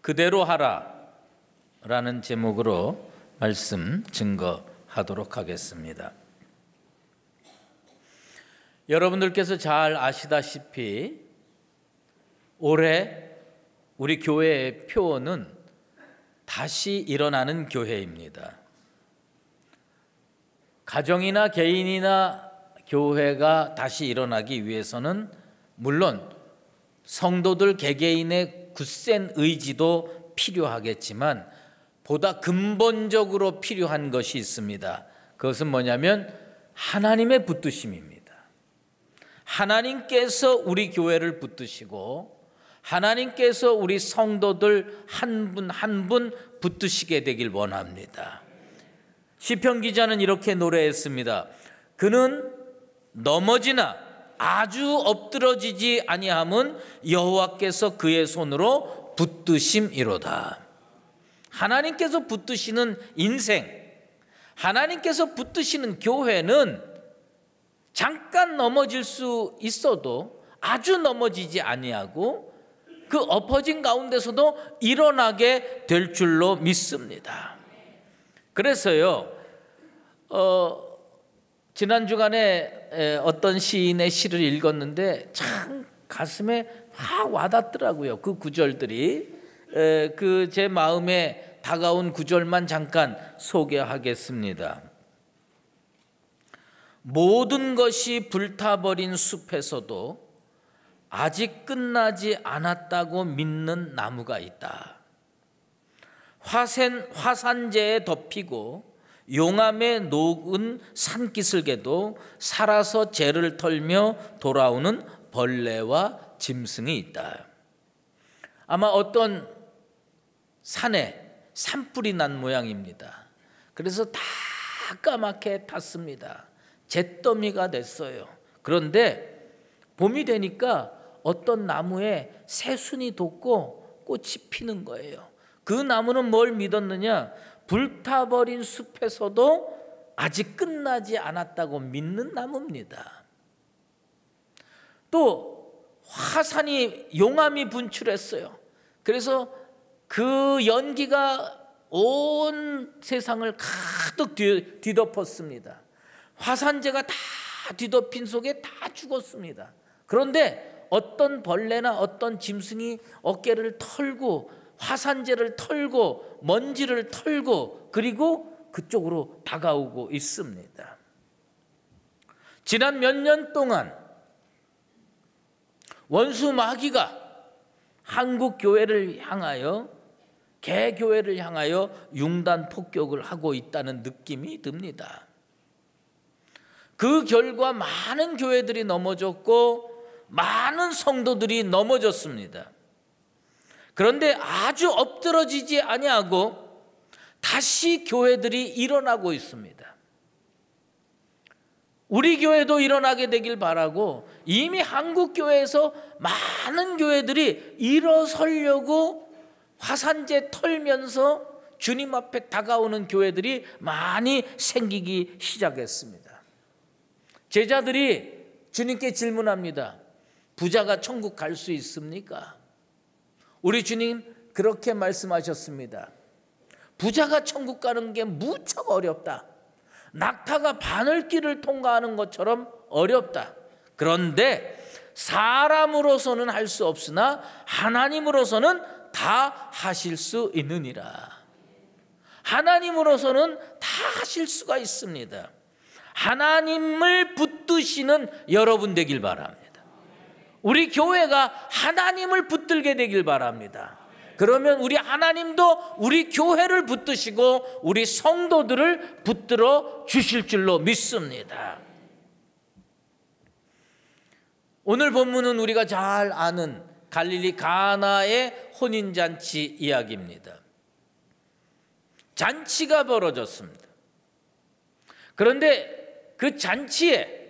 그대로 하라 라는 제목으로 말씀 증거하도록 하겠습니다. 여러분들께서 잘 아시다시피 올해 우리 교회의 표어는 다시 일어나는 교회입니다. 가정이나 개인이나 교회가 다시 일어나기 위해서는 물론 성도들 개개인의 굳센 의지도 필요하겠지만 보다 근본적으로 필요한 것이 있습니다. 그것은 뭐냐면 하나님의 붙드심입니다. 하나님께서 우리 교회를 붙드시고 하나님께서 우리 성도들 한 분 한 분 붙드시게 되길 원합니다. 시편 기자는 이렇게 노래했습니다. 그는 넘어지나 아주 엎드러지지 아니함은 여호와께서 그의 손으로 붙드심이로다. 하나님께서 붙드시는 인생, 하나님께서 붙드시는 교회는 잠깐 넘어질 수 있어도 아주 넘어지지 아니하고 그 엎어진 가운데서도 일어나게 될 줄로 믿습니다. 그래서요, 지난 주간에 어떤 시인의 시를 읽었는데 참 가슴에 확 와닿더라고요. 그 구절들이. 그 제 마음에 다가온 구절만 잠깐 소개하겠습니다. 모든 것이 불타버린 숲에서도 아직 끝나지 않았다고 믿는 나무가 있다. 화산재에 덮이고 용암에 녹은 산기슭에도 살아서 재를 털며 돌아오는 벌레와 짐승이 있다. 아마 어떤 산에 산불이 난 모양입니다. 그래서 다 까맣게 탔습니다. 잿더미가 됐어요. 그런데 봄이 되니까 어떤 나무에 새순이 돋고 꽃이 피는 거예요. 그 나무는 뭘 믿었느냐? 불타버린 숲에서도 아직 끝나지 않았다고 믿는 나무입니다. 또 화산이 용암이 분출했어요. 그래서 그 연기가 온 세상을 가득 뒤덮었습니다. 화산재가 다 뒤덮인 속에 다 죽었습니다. 그런데 어떤 벌레나 어떤 짐승이 어깨를 털고 화산재를 털고 먼지를 털고 그리고 그쪽으로 다가오고 있습니다. 지난 몇 년 동안 원수 마귀가 한국 교회를 향하여 개교회를 향하여 융단 폭격을 하고 있다는 느낌이 듭니다. 그 결과 많은 교회들이 넘어졌고 많은 성도들이 넘어졌습니다. 그런데 아주 엎드러지지 아니하고 다시 교회들이 일어나고 있습니다. 우리 교회도 일어나게 되길 바라고 이미 한국 교회에서 많은 교회들이 일어서려고 화산재 털면서 주님 앞에 다가오는 교회들이 많이 생기기 시작했습니다. 제자들이 주님께 질문합니다. 부자가 천국 갈 수 있습니까? 우리 주님 그렇게 말씀하셨습니다. 부자가 천국 가는 게 무척 어렵다. 낙타가 바늘길을 통과하는 것처럼 어렵다. 그런데 사람으로서는 할 수 없으나 하나님으로서는 다 하실 수 있느니라. 하나님으로서는 다 하실 수가 있습니다. 하나님을 붙드시는 여러분 되길 바랍니다. 우리 교회가 하나님을 붙들게 되길 바랍니다. 그러면 우리 하나님도 우리 교회를 붙드시고 우리 성도들을 붙들어 주실 줄로 믿습니다. 오늘 본문은 우리가 잘 아는 갈릴리 가나의 혼인잔치 이야기입니다. 잔치가 벌어졌습니다. 그런데 그 잔치에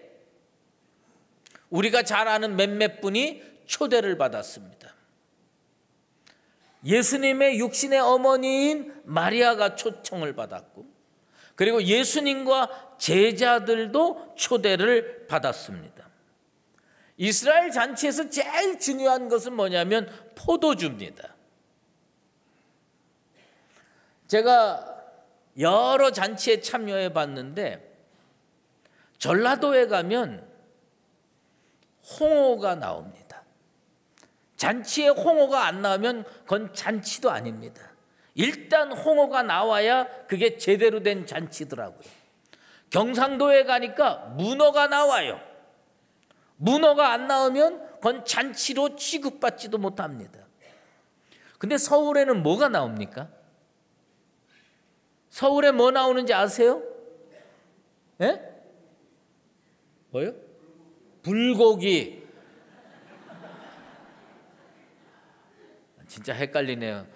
우리가 잘 아는 몇몇 분이 초대를 받았습니다. 예수님의 육신의 어머니인 마리아가 초청을 받았고 그리고 예수님과 제자들도 초대를 받았습니다. 이스라엘 잔치에서 제일 중요한 것은 뭐냐면 포도주입니다. 제가 여러 잔치에 참여해 봤는데 전라도에 가면 홍어가 나옵니다. 잔치에 홍어가 안 나오면 그건 잔치도 아닙니다. 일단 홍어가 나와야 그게 제대로 된 잔치더라고요. 경상도에 가니까 문어가 나와요. 문어가 안 나오면 그건 잔치로 취급받지도 못합니다. 근데 서울에는 뭐가 나옵니까? 서울에 뭐 나오는지 아세요? 예? 뭐요? 불고기. 진짜 헷갈리네요.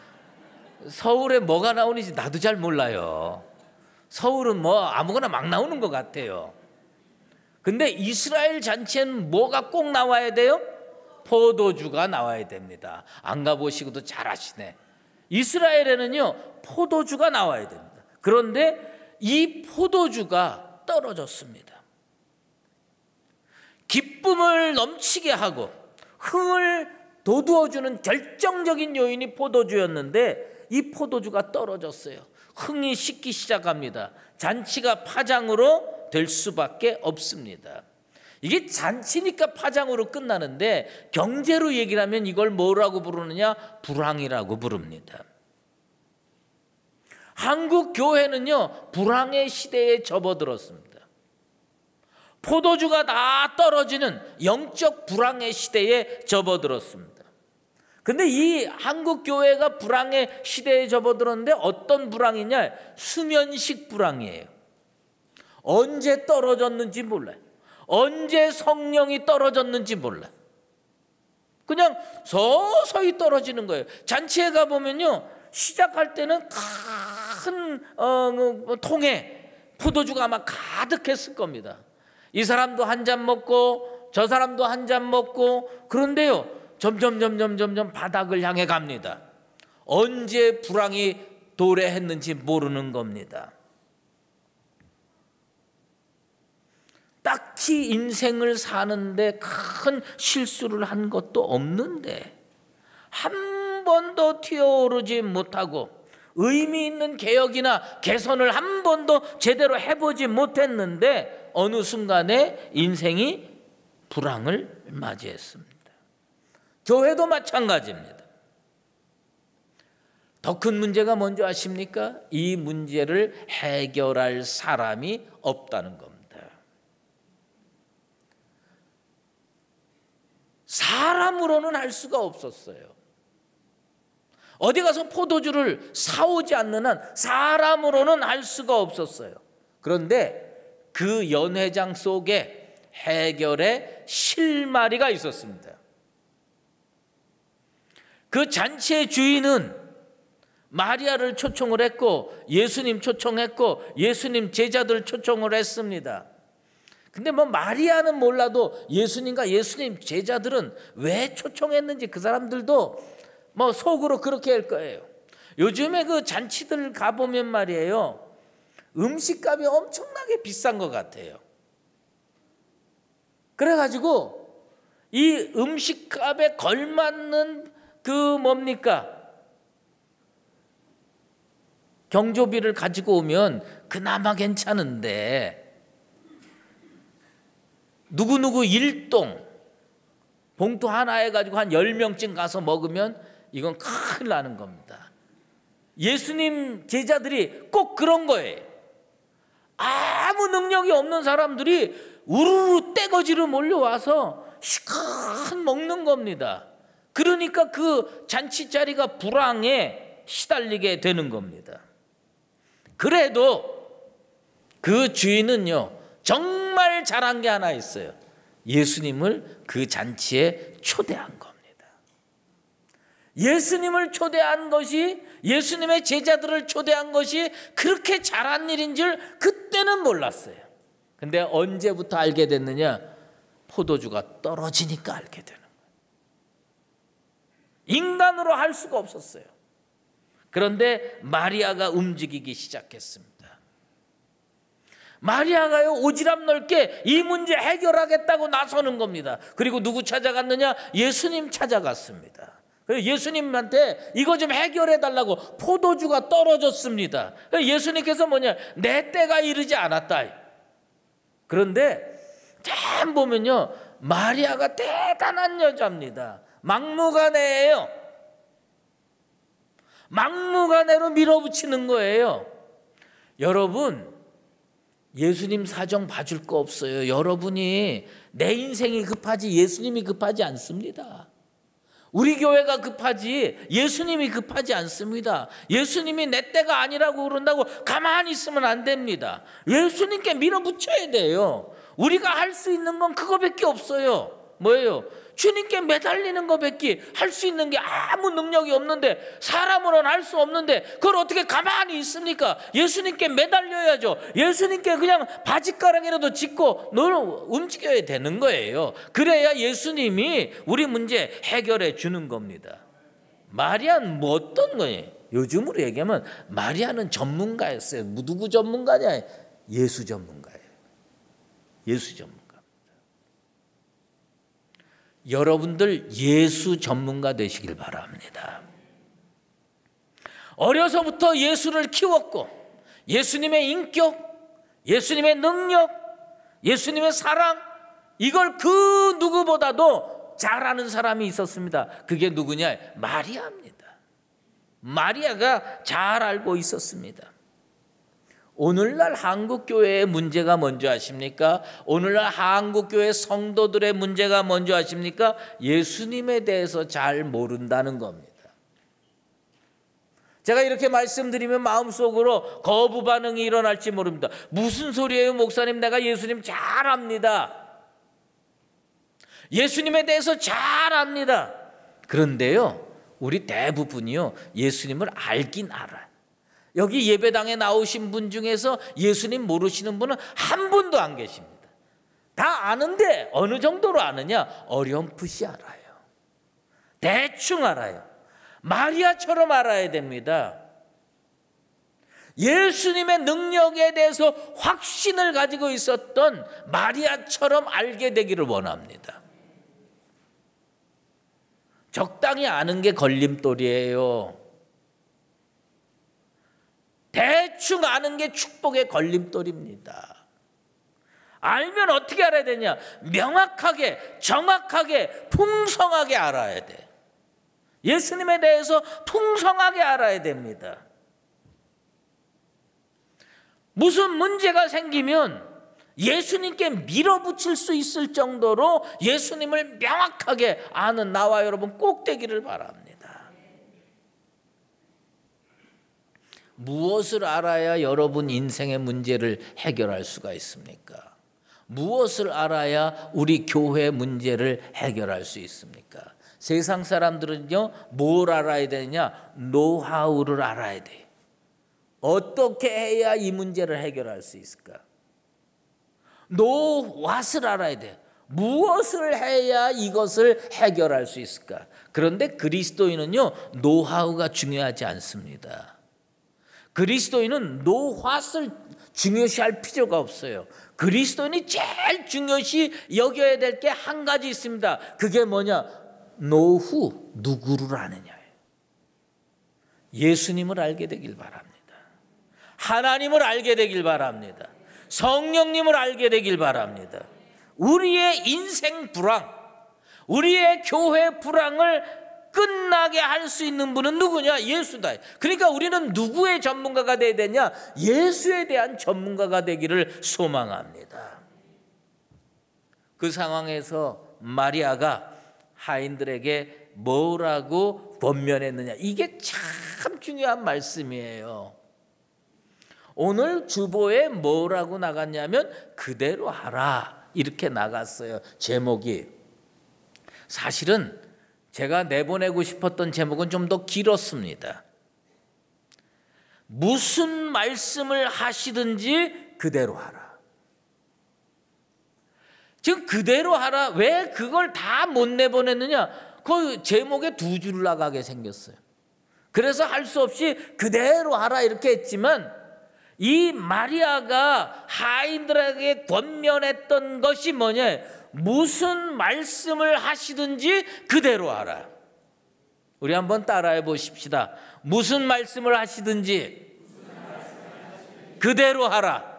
서울에 뭐가 나오는지 나도 잘 몰라요. 서울은 뭐 아무거나 막 나오는 것 같아요. 근데 이스라엘 잔치에는 뭐가 꼭 나와야 돼요? 포도주가 나와야 됩니다. 안 가보시고도 잘 아시네. 이스라엘에는요 포도주가 나와야 됩니다. 그런데 이 포도주가 떨어졌습니다. 기쁨을 넘치게 하고 흥을 돋우어주는 결정적인 요인이 포도주였는데 이 포도주가 떨어졌어요. 흥이 식기 시작합니다. 잔치가 파장으로 될 수밖에 없습니다. 이게 잔치니까 파장으로 끝나는데 경제로 얘기를 하면 이걸 뭐라고 부르느냐? 불황이라고 부릅니다. 한국 교회는요 불황의 시대에 접어들었습니다. 포도주가 다 떨어지는 영적 불황의 시대에 접어들었습니다. 근데 이 한국 교회가 불황의 시대에 접어들었는데 어떤 불황이냐? 수면식 불황이에요. 언제 떨어졌는지 몰라요. 언제 성령이 떨어졌는지 몰라요. 그냥 서서히 떨어지는 거예요. 잔치에 가보면요 시작할 때는 큰 통에 포도주가 아마 가득했을 겁니다. 이 사람도 한 잔 먹고 저 사람도 한 잔 먹고 그런데요 점점 바닥을 향해 갑니다. 언제 불황이 도래했는지 모르는 겁니다. 딱히 인생을 사는데 큰 실수를 한 것도 없는데 한 번도 튀어오르지 못하고 의미 있는 개혁이나 개선을 한 번도 제대로 해보지 못했는데 어느 순간에 인생이 불황을 맞이했습니다. 교회도 마찬가지입니다. 더 큰 문제가 뭔지 아십니까? 이 문제를 해결할 사람이 없다는 겁니다. 사람으로는 할 수가 없었어요. 어디 가서 포도주를 사오지 않는 한 사람으로는 할 수가 없었어요. 그런데 그 연회장 속에 해결의 실마리가 있었습니다. 그 잔치의 주인은 마리아를 초청을 했고 예수님 초청했고 예수님 제자들 초청을 했습니다. 근데 뭐 마리아는 몰라도 예수님과 예수님 제자들은 왜 초청했는지 그 사람들도 뭐 속으로 그렇게 할 거예요. 요즘에 그 잔치들 가보면 말이에요 음식값이 엄청나게 비싼 것 같아요. 그래가지고 이 음식값에 걸맞는 그 뭡니까? 경조비를 가지고 오면 그나마 괜찮은데 누구누구 일동 봉투 하나 해가지고 한 10명쯤 가서 먹으면 이건 큰일 나는 겁니다. 예수님 제자들이 꼭 그런 거예요. 아무 능력이 없는 사람들이 우르르 떼거지로 몰려와서 시큰 먹는 겁니다. 그러니까 그 잔치 자리가 불황에 시달리게 되는 겁니다. 그래도 그 주인은요 정말 잘한 게 하나 있어요. 예수님을 그 잔치에 초대한 겁니다. 예수님을 초대한 것이 예수님의 제자들을 초대한 것이 그렇게 잘한 일인 줄 그때는 몰랐어요. 근데 언제부터 알게 됐느냐? 포도주가 떨어지니까 알게 되는 거예요. 인간으로 할 수가 없었어요. 그런데 마리아가 움직이기 시작했습니다. 마리아가요 오지랖 넓게 이 문제 해결하겠다고 나서는 겁니다. 그리고 누구 찾아갔느냐? 예수님 찾아갔습니다. 그래서 예수님한테 이거 좀 해결해 달라고 포도주가 떨어졌습니다. 예수님께서 뭐냐, 내 때가 이르지 않았다. 그런데 참 보면요, 마리아가 대단한 여자입니다. 막무가내예요. 막무가내로 밀어붙이는 거예요. 여러분, 예수님 사정 봐줄 거 없어요. 여러분이, 내 인생이 급하지 예수님이 급하지 않습니다. 우리 교회가 급하지 예수님이 급하지 않습니다. 예수님이 내 때가 아니라고 그런다고 가만히 있으면 안 됩니다. 예수님께 밀어붙여야 돼요. 우리가 할 수 있는 건 그거밖에 없어요. 뭐예요? 주님께 매달리는 것밖에 할 수 있는 게 아무 능력이 없는데, 사람으로는 할 수 없는데 그걸 어떻게 가만히 있습니까? 예수님께 매달려야죠. 예수님께 그냥 바짓가랑이라도 짚고 늘 움직여야 되는 거예요. 그래야 예수님이 우리 문제 해결해 주는 겁니다. 마리아는 뭐 어떤 거예요? 요즘으로 얘기하면 마리아는 전문가였어요. 누구 전문가냐? 예수 전문가예요. 예수 전문가. 여러분들 예수 전문가 되시길 바랍니다. 어려서부터 예수를 키웠고, 예수님의 인격, 예수님의 능력, 예수님의 사랑, 이걸 그 누구보다도 잘 아는 사람이 있었습니다. 그게 누구냐? 마리아입니다. 마리아가 잘 알고 있었습니다. 오늘날 한국교회의 문제가 뭔지 아십니까? 오늘날 한국교회 성도들의 문제가 뭔지 아십니까? 예수님에 대해서 잘 모른다는 겁니다. 제가 이렇게 말씀드리면 마음속으로 거부 반응이 일어날지 모릅니다. 무슨 소리예요, 목사님? 내가 예수님 잘 압니다. 예수님에 대해서 잘 압니다. 그런데요, 우리 대부분이요, 예수님을 알긴 알아요. 여기 예배당에 나오신 분 중에서 예수님 모르시는 분은 한 분도 안 계십니다. 다 아는데 어느 정도로 아느냐? 어렴풋이 알아요. 대충 알아요. 마리아처럼 알아야 됩니다. 예수님의 능력에 대해서 확신을 가지고 있었던 마리아처럼 알게 되기를 원합니다. 적당히 아는 게 걸림돌이에요. 대충 아는 게 축복의 걸림돌입니다. 알면 어떻게 알아야 되냐? 명확하게, 정확하게, 풍성하게 알아야 돼. 예수님에 대해서 풍성하게 알아야 됩니다. 무슨 문제가 생기면 예수님께 밀어붙일 수 있을 정도로 예수님을 명확하게 아는 나와 여러분 꼭 되기를 바랍니다. 무엇을 알아야 여러분 인생의 문제를 해결할 수가 있습니까? 무엇을 알아야 우리 교회 문제를 해결할 수 있습니까? 세상 사람들은요, 뭘 알아야 되느냐? 노하우를 알아야 돼요. 어떻게 해야 이 문제를 해결할 수 있을까? 왓을 알아야 돼요. 무엇을 해야 이것을 해결할 수 있을까? 그런데 그리스도인은요, 노하우가 중요하지 않습니다. 그리스도인은 노화를 중요시할 필요가 없어요. 그리스도인이 제일 중요시 여겨야 될 게 한 가지 있습니다. 그게 뭐냐? 노후, 누구를 아느냐예요. 예수님을 알게 되길 바랍니다. 하나님을 알게 되길 바랍니다. 성령님을 알게 되길 바랍니다. 우리의 인생 불황, 우리의 교회 불황을 끝나게 할 수 있는 분은 누구냐? 예수다. 그러니까 우리는 누구의 전문가가 되어야 되냐? 예수에 대한 전문가가 되기를 소망합니다. 그 상황에서 마리아가 하인들에게 뭐라고 권면했느냐? 이게 참 중요한 말씀이에요. 오늘 주보에 뭐라고 나갔냐면 그대로 하라, 이렇게 나갔어요. 제목이. 사실은 제가 내보내고 싶었던 제목은 좀 더 길었습니다. 무슨 말씀을 하시든지 그대로 하라. 지금 그대로 하라. 왜 그걸 다 못 내보냈느냐? 그 제목에 두 줄 나가게 생겼어요. 그래서 할 수 없이 그대로 하라 이렇게 했지만, 이 마리아가 하인들에게 권면했던 것이 뭐냐? 무슨 말씀을 하시든지 그대로 하라. 우리 한번 따라해 보십시다. 무슨 말씀을 하시든지 그대로 하라.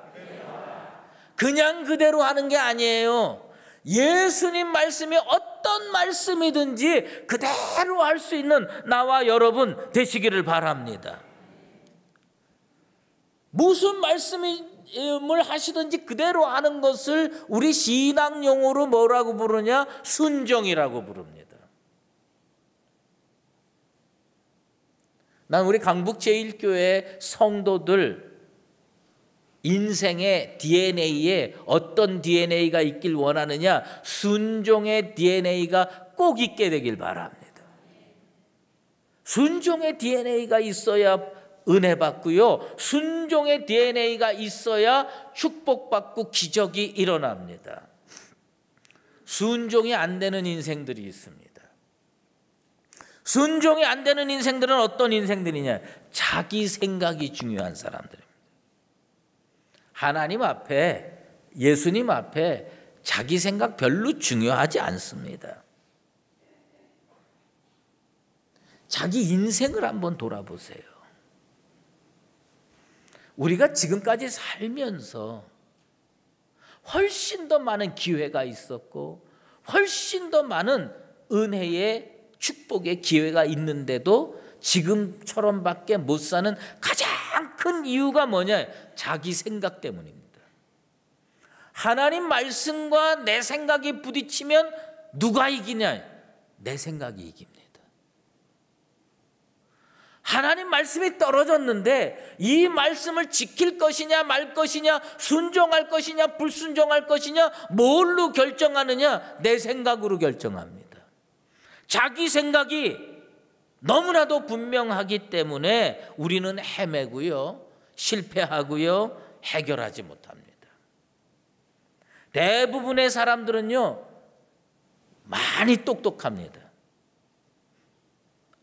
그냥 그대로 하는 게 아니에요. 예수님 말씀이 어떤 말씀이든지 그대로 할 수 있는 나와 여러분 되시기를 바랍니다. 무슨 말씀을 하시든지 그대로 하는 것을 우리 신앙 용어로 뭐라고 부르냐? 순종이라고 부릅니다. 난 우리 강북 제1교회 성도들 인생의 DNA에 어떤 DNA가 있길 원하느냐? 순종의 DNA가 꼭 있게 되길 바랍니다. 순종의 DNA가 있어야 은혜 받고요. 순종의 DNA가 있어야 축복받고 기적이 일어납니다. 순종이 안 되는 인생들이 있습니다. 순종이 안 되는 인생들은 어떤 인생들이냐? 자기 생각이 중요한 사람들입니다. 하나님 앞에, 예수님 앞에 자기 생각 별로 중요하지 않습니다. 자기 인생을 한번 돌아보세요. 우리가 지금까지 살면서 훨씬 더 많은 기회가 있었고 훨씬 더 많은 은혜의 축복의 기회가 있는데도 지금처럼밖에 못 사는 가장 큰 이유가 뭐냐? 자기 생각 때문입니다. 하나님 말씀과 내 생각이 부딪히면 누가 이기냐? 내 생각이 이깁니다. 하나님 말씀이 떨어졌는데 이 말씀을 지킬 것이냐 말 것이냐, 순종할 것이냐 불순종할 것이냐, 뭘로 결정하느냐? 내 생각으로 결정합니다. 자기 생각이 너무나도 분명하기 때문에 우리는 헤매고요, 실패하고요, 해결하지 못합니다. 대부분의 사람들은요 많이 똑똑합니다.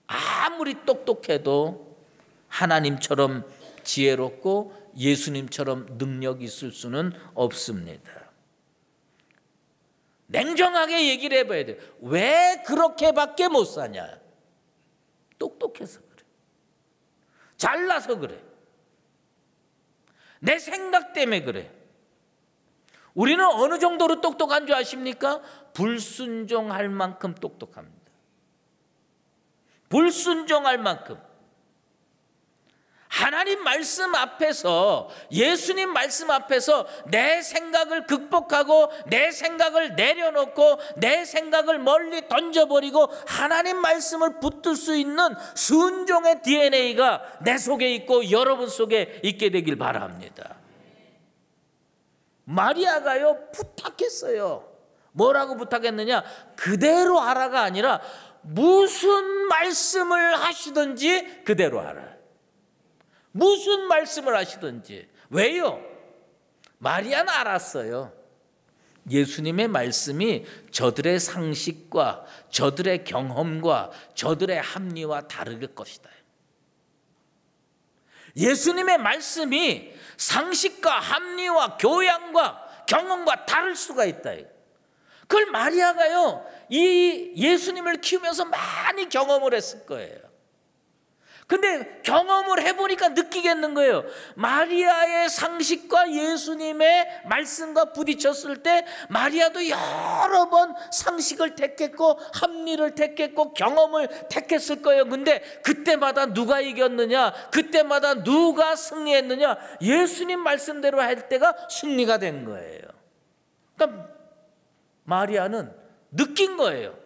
아무리 똑똑해도 하나님처럼 지혜롭고 예수님처럼 능력 있을 수는 없습니다. 냉정하게 얘기를 해봐야 돼요. 왜 그렇게밖에 못 사냐? 똑똑해서 그래. 잘나서 그래. 내 생각 때문에 그래. 우리는 어느 정도로 똑똑한 줄 아십니까? 불순종할 만큼 똑똑합니다. 불순종할 만큼. 하나님 말씀 앞에서, 예수님 말씀 앞에서 내 생각을 극복하고 내 생각을 내려놓고 내 생각을 멀리 던져버리고 하나님 말씀을 붙들 수 있는 순종의 DNA가 내 속에 있고 여러분 속에 있게 되길 바랍니다. 마리아가요 부탁했어요. 뭐라고 부탁했느냐? 그대로 하라가 아니라 무슨 말씀을 하시든지 그대로 하라. 무슨 말씀을 하시든지. 왜요? 마리아는 알았어요. 예수님의 말씀이 저들의 상식과 저들의 경험과 저들의 합리와 다를 것이다. 예수님의 말씀이 상식과 합리와 교양과 경험과 다를 수가 있다. 그걸 마리아가요 이 예수님을 키우면서 많이 경험을 했을 거예요. 근데 경험을 해보니까 느끼겠는 거예요. 마리아의 상식과 예수님의 말씀과 부딪혔을 때 마리아도 여러 번 상식을 택했고 합리를 택했고 경험을 택했을 거예요. 근데 그때마다 누가 이겼느냐? 그때마다 누가 승리했느냐? 예수님 말씀대로 할 때가 승리가 된 거예요. 그러니까 마리아는 느낀 거예요.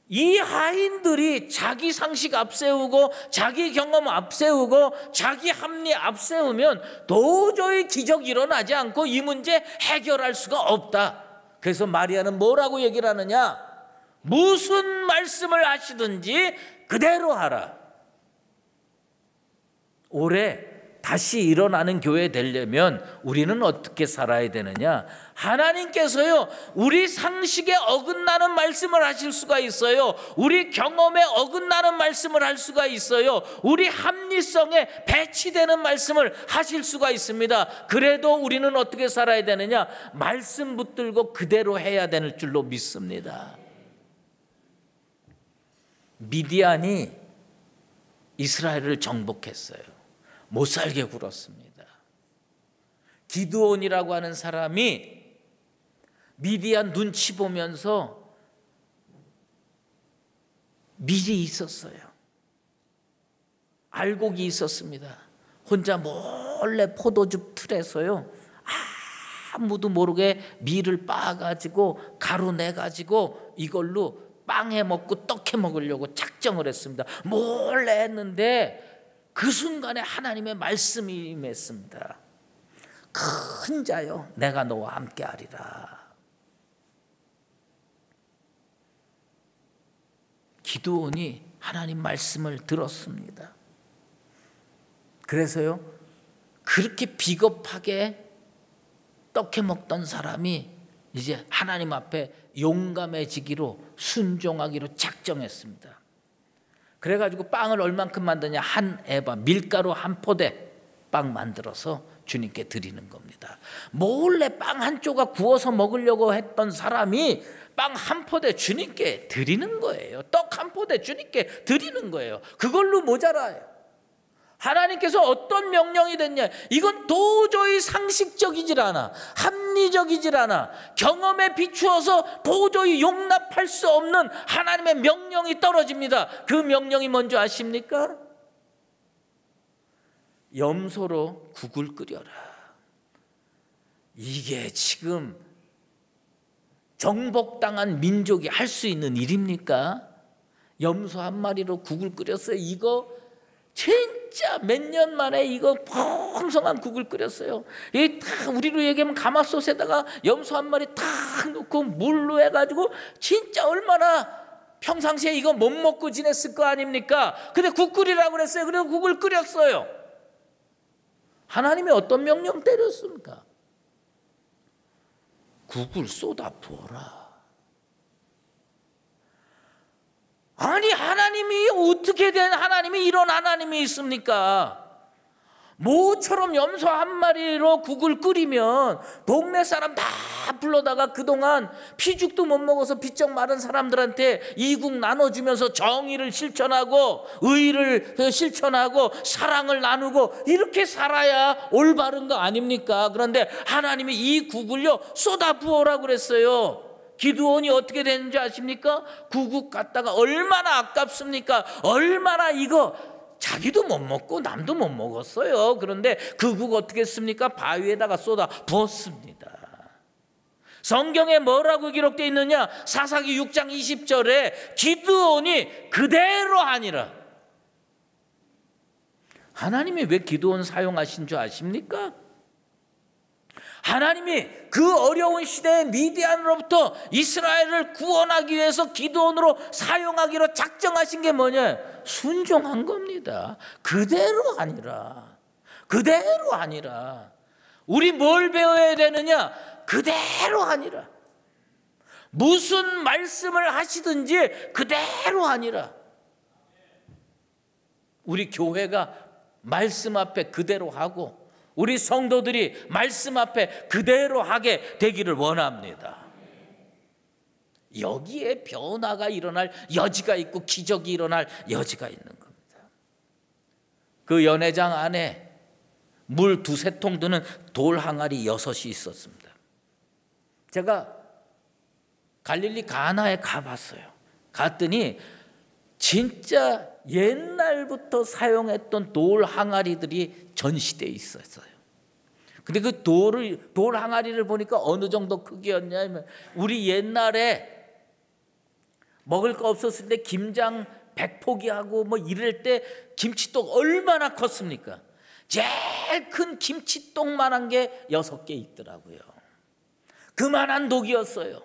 이 하인들이 자기 상식 앞세우고 자기 경험 앞세우고 자기 합리 앞세우면 도저히 기적이 일어나지 않고 이 문제 해결할 수가 없다. 그래서 마리아는 뭐라고 얘기를 하느냐? 무슨 말씀을 하시든지 그대로 하라. 올해 다시 일어나는 교회 되려면 우리는 어떻게 살아야 되느냐? 하나님께서요 우리 상식에 어긋나는 말씀을 하실 수가 있어요. 우리 경험에 어긋나는 말씀을 할 수가 있어요. 우리 합리성에 배치되는 말씀을 하실 수가 있습니다. 그래도 우리는 어떻게 살아야 되느냐? 말씀 붙들고 그대로 해야 되는 줄로 믿습니다. 미디안이 이스라엘을 정복했어요. 못살게 굴었습니다. 기드온이라고 하는 사람이 미디안 눈치 보면서 미리 있었어요. 알곡이 있었습니다. 혼자 몰래 포도즙 틀에서요, 아무도 모르게 밀을 빻아가지고 가루 내가지고 이걸로 빵 해 먹고 떡 해 먹으려고 작정을 했습니다. 몰래 했는데 그 순간에 하나님의 말씀이 임했습니다. 큰 자여, 내가 너와 함께 하리라. 기드온이 하나님 말씀을 들었습니다. 그래서요, 그렇게 비겁하게 떡해 먹던 사람이 이제 하나님 앞에 용감해지기로, 순종하기로 작정했습니다. 그래가지고 빵을 얼만큼 만드냐, 한 에바, 밀가루 한 포대 빵 만들어서 주님께 드리는 겁니다. 몰래 빵 한 조각 구워서 먹으려고 했던 사람이 빵 한 포대 주님께 드리는 거예요. 떡 한 포대 주님께 드리는 거예요. 그걸로 모자라요. 하나님께서 어떤 명령이 됐냐, 이건 도저히 상식적이질 않아, 합리적이질 않아, 경험에 비추어서 도저히 용납할 수 없는 하나님의 명령이 떨어집니다. 그 명령이 뭔지 아십니까? 염소로 국을 끓여라. 이게 지금 정복당한 민족이 할 수 있는 일입니까? 염소 한 마리로 국을 끓였어요. 이거 진짜 몇 년 만에 이거 풍성한 국을 끓였어요. 이 다 우리로 얘기하면 가마솥에다가 염소 한 마리 탁 넣고 물로 해가지고 진짜 얼마나 평상시에 이거 못 먹고 지냈을 거 아닙니까? 근데 국 끓이라고 그랬어요. 그래서 국을 끓였어요. 하나님이 어떤 명령 때렸습니까? 국을 쏟아 부어라. 아니, 하나님이 어떻게 된 하나님이 이런 하나님이 있습니까? 모처럼 염소 한 마리로 국을 끓이면 동네 사람 다 불러다가 그동안 피죽도 못 먹어서 비쩍 마른 사람들한테 이 국 나눠주면서 정의를 실천하고 의를 실천하고 사랑을 나누고 이렇게 살아야 올바른 거 아닙니까? 그런데 하나님이 이 국을요 쏟아 부어라고 그랬어요. 기드온이 어떻게 됐는지 아십니까? 구국 갖다가 얼마나 아깝습니까? 얼마나 이거 자기도 못 먹고 남도 못 먹었어요. 그런데 그 국 어떻게 했습니까? 바위에다가 쏟아 부었습니다. 성경에 뭐라고 기록되어 있느냐? 사사기 6장 20절에 기드온이 그대로 하니라. 하나님이 왜 기드온 사용하신 줄 아십니까? 하나님이 그 어려운 시대에 미디안으로부터 이스라엘을 구원하기 위해서 기드온으로 사용하기로 작정하신 게 뭐냐? 순종한 겁니다. 그대로 아니라, 그대로 아니라. 우리 뭘 배워야 되느냐? 그대로 아니라. 무슨 말씀을 하시든지 그대로 아니라. 우리 교회가 말씀 앞에 그대로 하고 우리 성도들이 말씀 앞에 그대로 하게 되기를 원합니다. 여기에 변화가 일어날 여지가 있고 기적이 일어날 여지가 있는 겁니다. 그 연회장 안에 물 2-3통 드는 돌 항아리 6이 있었습니다. 제가 갈릴리 가나에 가봤어요. 갔더니 진짜 옛날부터 사용했던 돌 항아리들이 전시되어 있었어요. 근데 그 돌 항아리를 보니까 어느 정도 크기였냐면 우리 옛날에 먹을 거 없었을 때 김장 100포기하고 뭐 이럴 때 김치독 얼마나 컸습니까? 제일 큰 김치독만한 게 6개 있더라고요. 그만한 독이었어요.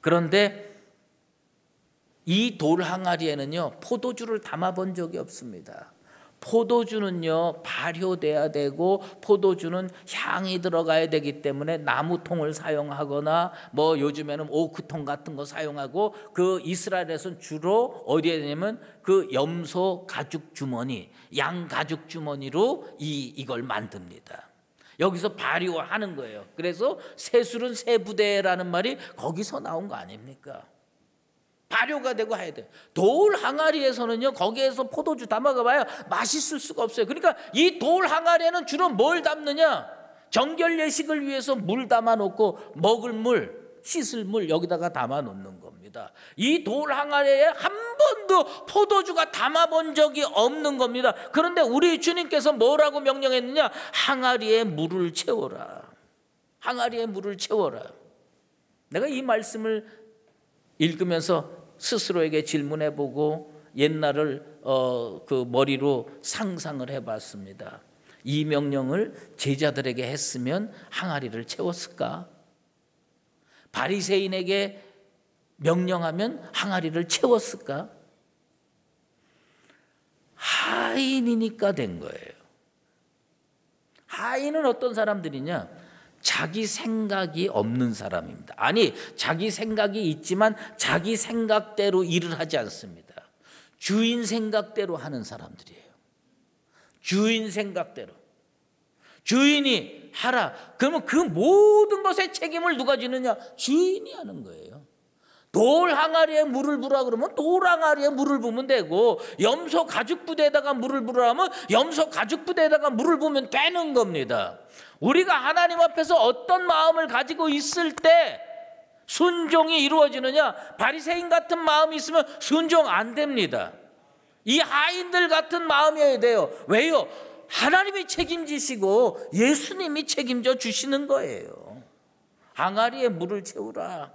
그런데 이 돌 항아리에는요 포도주를 담아본 적이 없습니다. 포도주는요 발효돼야 되고 포도주는 향이 들어가야 되기 때문에 나무통을 사용하거나 뭐 요즘에는 오크통 같은 거 사용하고 그 이스라엘에서는 주로 어디에 되냐면 그 염소 가죽 주머니, 양 가죽 주머니로 이걸 만듭니다. 여기서 발효하는 거예요. 그래서 새술은 새 부대라는 말이 거기서 나온 거 아닙니까? 발효가 되고 해야 돼요. 돌 항아리에서는요, 거기에서 포도주 담아가봐야 맛있을 수가 없어요. 그러니까 이 돌 항아리에는 주로 뭘 담느냐? 정결 예식을 위해서 물 담아놓고 먹을 물, 씻을 물 여기다가 담아놓는 겁니다. 이 돌 항아리에 한 번도 포도주가 담아본 적이 없는 겁니다. 그런데 우리 주님께서 뭐라고 명령했느냐? 항아리에 물을 채워라. 항아리에 물을 채워라. 내가 이 말씀을 읽으면서 스스로에게 질문해보고 옛날을 그 머리로 상상을 해봤습니다. 이 명령을 제자들에게 했으면 항아리를 채웠을까? 바리새인에게 명령하면 항아리를 채웠을까? 하인이니까 된 거예요. 하인은 어떤 사람들이냐? 자기 생각이 없는 사람입니다. 아니, 자기 생각이 있지만 자기 생각대로 일을 하지 않습니다. 주인 생각대로 하는 사람들이에요. 주인 생각대로. 주인이 하라. 그러면 그 모든 것의 책임을 누가 지느냐? 주인이 하는 거예요. 돌 항아리에 물을 부라 그러면 돌 항아리에 물을 부으면 되고, 염소 가죽 부대에다가 물을 부으라면 염소 가죽 부대에다가 물을 부으면 되는 겁니다. 우리가 하나님 앞에서 어떤 마음을 가지고 있을 때 순종이 이루어지느냐? 바리새인 같은 마음이 있으면 순종 안 됩니다. 이 하인들 같은 마음이어야 돼요. 왜요? 하나님이 책임지시고 예수님이 책임져 주시는 거예요. 항아리에 물을 채우라.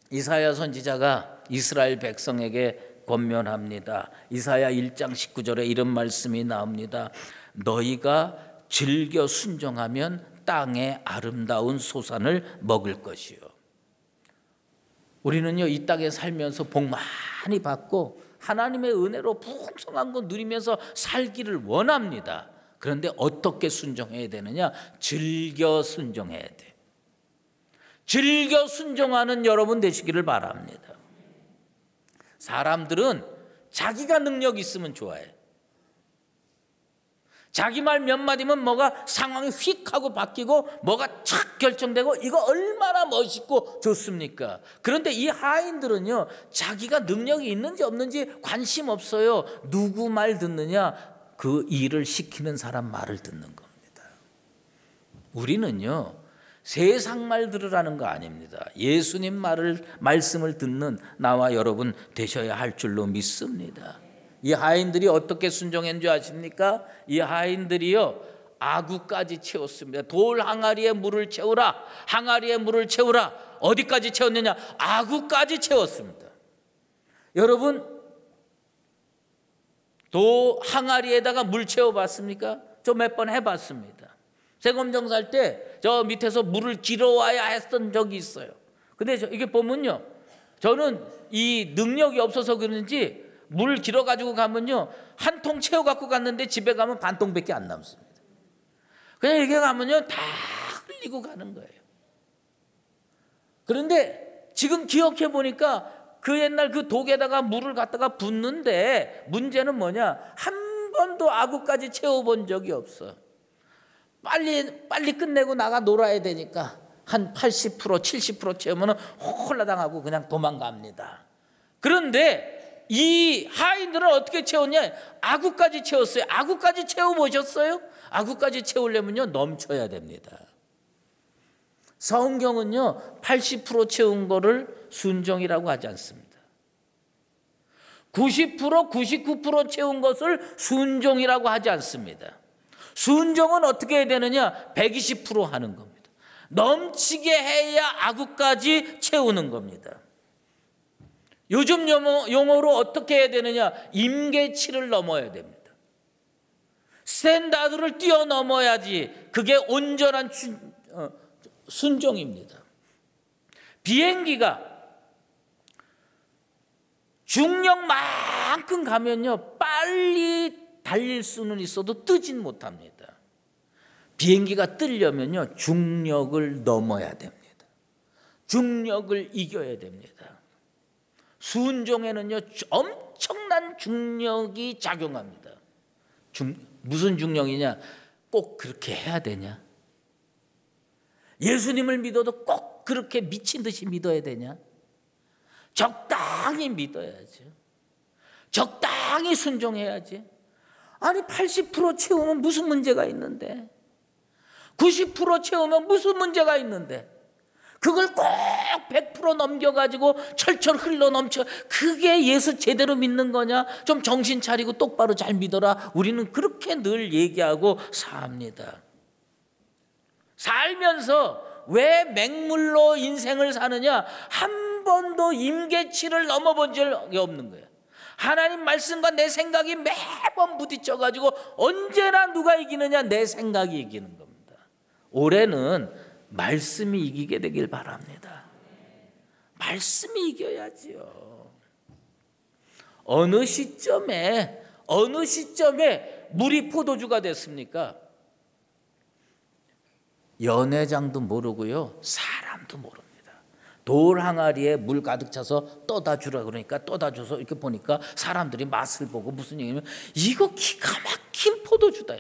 이사야 선지자가 이스라엘 백성에게 권면합니다. 이사야 1장 19절에 이런 말씀이 나옵니다. 너희가 즐겨 순종하면 땅의 아름다운 소산을 먹을 것이요. 우리는요, 이 땅에 살면서 복 많이 받고 하나님의 은혜로 풍성한 거 누리면서 살기를 원합니다. 그런데 어떻게 순종해야 되느냐? 즐겨 순종해야 돼. 즐겨 순종하는 여러분 되시기를 바랍니다. 사람들은 자기가 능력 있으면 좋아해. 자기 말 몇 마디면 뭐가 상황이 휙 하고 바뀌고 뭐가 착 결정되고 이거 얼마나 멋있고 좋습니까? 그런데 이 하인들은요, 자기가 능력이 있는지 없는지 관심 없어요. 누구 말 듣느냐? 그 일을 시키는 사람 말을 듣는 겁니다. 우리는요, 세상 말 들으라는 거 아닙니다. 예수님 말씀을 듣는 나와 여러분 되셔야 할 줄로 믿습니다. 이 하인들이 어떻게 순종했는지 아십니까? 이 하인들이요, 아구까지 채웠습니다. 돌 항아리에 물을 채우라. 항아리에 물을 채우라. 어디까지 채웠느냐? 아구까지 채웠습니다. 여러분, 항아리에다가 물 채워봤습니까? 저 몇 번 해봤습니다. 세검정 살 때 저 밑에서 물을 길어와야 했던 적이 있어요. 근데 이게 보면요, 저는 이 능력이 없어서 그런지 물 길어 가지고 가면요, 한 통 채워 갖고 갔는데 집에 가면 반 통밖에 안 남습니다. 그냥 이렇게 가면요, 다 흘리고 가는 거예요. 그런데 지금 기억해 보니까 그 옛날 그 독에다가 물을 갖다가 붓는데 문제는 뭐냐? 한 번도 아구까지 채워본 적이 없어. 빨리 끝내고 나가 놀아야 되니까 한 80% 70% 채우면 홀라당하고 그냥 도망갑니다. 그런데 이 하인들은 어떻게 채웠냐? 아구까지 채웠어요. 아구까지 채워보셨어요? 아구까지 채우려면요, 넘쳐야 됩니다. 성경은요, 80% 채운 거를 순종이라고 하지 않습니다. 90% 99% 채운 것을 순종이라고 하지 않습니다. 순종은 어떻게 해야 되느냐? 120% 하는 겁니다. 넘치게 해야 아구까지 채우는 겁니다. 요즘 용어로 어떻게 해야 되느냐? 임계치를 넘어야 됩니다. 스탠다드를 뛰어넘어야지 그게 온전한 순종입니다. 비행기가 중력만큼 가면요, 빨리 달릴 수는 있어도 뜨진 못합니다. 비행기가 뜨려면요, 중력을 넘어야 됩니다. 중력을 이겨야 됩니다. 순종에는요, 엄청난 중력이 작용합니다. 무슨 중력이냐? 꼭 그렇게 해야 되냐? 예수님을 믿어도 꼭 그렇게 미친 듯이 믿어야 되냐? 적당히 믿어야죠. 적당히 순종해야지. 아니 80% 채우면 무슨 문제가 있는데, 90% 채우면 무슨 문제가 있는데, 그걸 꼭 100% 넘겨가지고 철철 흘러넘쳐, 그게 예수 제대로 믿는 거냐? 좀 정신 차리고 똑바로 잘 믿어라. 우리는 그렇게 늘 얘기하고 삽니다. 살면서 왜 맹물로 인생을 사느냐? 한 번도 임계치를 넘어본 적이 없는 거예요. 하나님 말씀과 내 생각이 매번 부딪혀가지고 언제나 누가 이기느냐? 내 생각이 이기는 겁니다. 올해는 말씀이 이기게 되길 바랍니다. 말씀이 이겨야지요. 어느 시점에 물이 포도주가 됐습니까? 연회장도 모르고요, 사람도 모릅니다. 돌 항아리에 물 가득 차서 떠다 주라 그러니까 떠다 줘서 이렇게 보니까 사람들이 맛을 보고 무슨 얘기냐면 이거 기가 막힌 포도주다.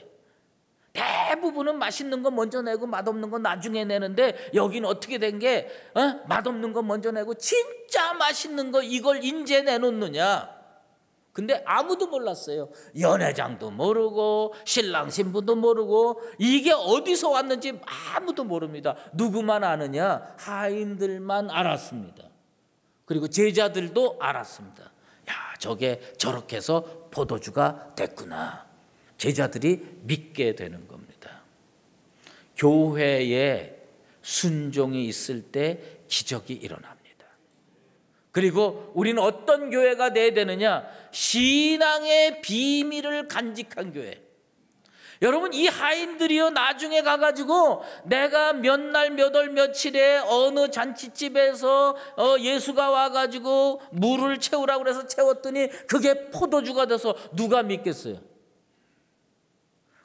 대부분은 맛있는 거 먼저 내고 맛없는 거 나중에 내는데 여기는 어떻게 된 게 맛없는 거 먼저 내고 진짜 맛있는 거 이걸 인제 내놓느냐. 근데 아무도 몰랐어요. 연회장도 모르고 신랑 신부도 모르고 이게 어디서 왔는지 아무도 모릅니다. 누구만 아느냐? 하인들만 알았습니다. 그리고 제자들도 알았습니다. 야, 저게 저렇게 해서 포도주가 됐구나. 제자들이 믿게 되는 겁니다. 교회에 순종이 있을 때 기적이 일어납니다. 그리고 우리는 어떤 교회가 돼야 되느냐? 신앙의 비밀을 간직한 교회. 여러분, 이 하인들이요, 나중에 가가지고 내가 몇 날 몇 월 며칠에 어느 잔치집에서 예수가 와가지고 물을 채우라고 그래서 채웠더니 그게 포도주가 돼서 누가 믿겠어요?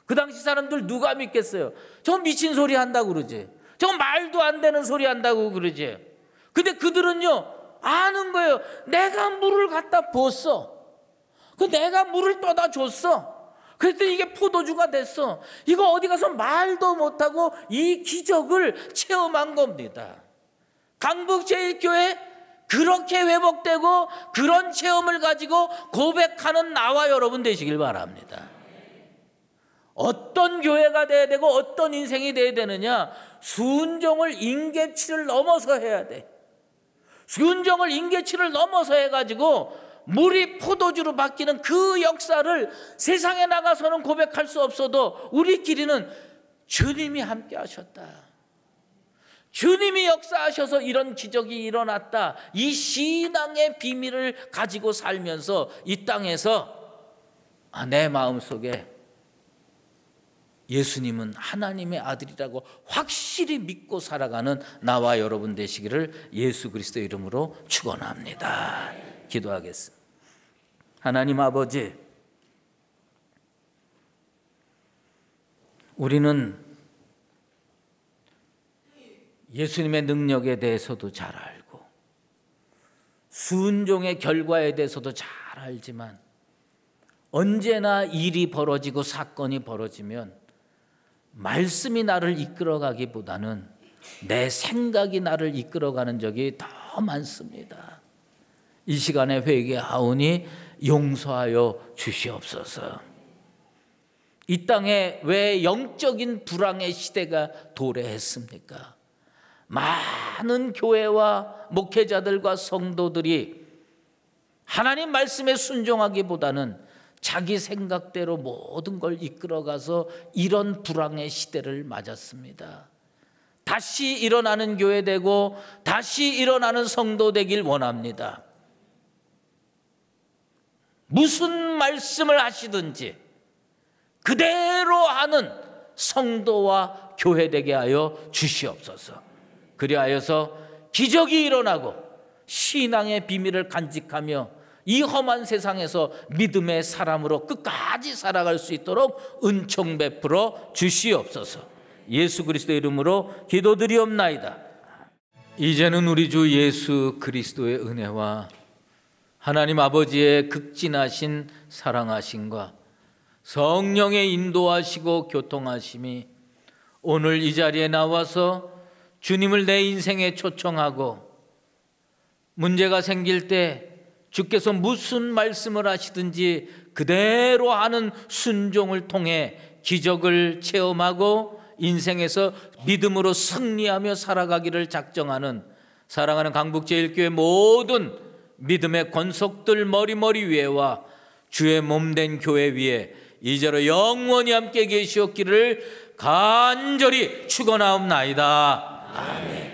그 당시 사람들 누가 믿겠어요? 저 미친 소리 한다고 그러지. 저 말도 안 되는 소리 한다고 그러지. 근데 그들은요, 아는 거예요. 내가 물을 갖다 부었어. 내가 물을 떠다 줬어. 그랬더니 이게 포도주가 됐어. 이거 어디 가서 말도 못하고 이 기적을 체험한 겁니다. 강북제일교회 그렇게 회복되고 그런 체험을 가지고 고백하는 나와 여러분 되시길 바랍니다. 어떤 교회가 돼야 되고 어떤 인생이 돼야 되느냐? 순종을 임계치를 넘어서 해야 돼. 순종을 임계치를 넘어서 해가지고 물이 포도주로 바뀌는 그 역사를 세상에 나가서는 고백할 수 없어도 우리끼리는 주님이 함께 하셨다, 주님이 역사하셔서 이런 기적이 일어났다, 이 신앙의 비밀을 가지고 살면서 이 땅에서 내 마음속에 예수님은 하나님의 아들이라고 확실히 믿고 살아가는 나와 여러분 되시기를 예수 그리스도 이름으로 축원합니다. 기도하겠습니다. 하나님 아버지, 우리는 예수님의 능력에 대해서도 잘 알고 순종의 결과에 대해서도 잘 알지만 언제나 일이 벌어지고 사건이 벌어지면 말씀이 나를 이끌어가기보다는 내 생각이 나를 이끌어가는 적이 더 많습니다. 이 시간에 회개하오니 용서하여 주시옵소서. 이 땅에 왜 영적인 불황의 시대가 도래했습니까? 많은 교회와 목회자들과 성도들이 하나님 말씀에 순종하기보다는 자기 생각대로 모든 걸 이끌어가서 이런 불황의 시대를 맞았습니다. 다시 일어나는 교회 되고 다시 일어나는 성도 되길 원합니다. 무슨 말씀을 하시든지 그대로 하는 성도와 교회 되게 하여 주시옵소서. 그리하여서 기적이 일어나고 신앙의 비밀을 간직하며 이 험한 세상에서 믿음의 사람으로 끝까지 살아갈 수 있도록 은총 베풀어 주시옵소서. 예수 그리스도의 이름으로 기도드리옵나이다. 이제는 우리 주 예수 그리스도의 은혜와 하나님 아버지의 극진하신 사랑하심과 성령의 인도하시고 교통하심이 오늘 이 자리에 나와서 주님을 내 인생에 초청하고 문제가 생길 때 주께서 무슨 말씀을 하시든지 그대로 하는 순종을 통해 기적을 체험하고 인생에서 믿음으로 승리하며 살아가기를 작정하는 사랑하는 강북제일교회 모든 믿음의 권속들 머리머리 위에와 주의 몸된 교회 위에 이제로 영원히 함께 계시옵기를 간절히 축원하옵나이다. 아멘.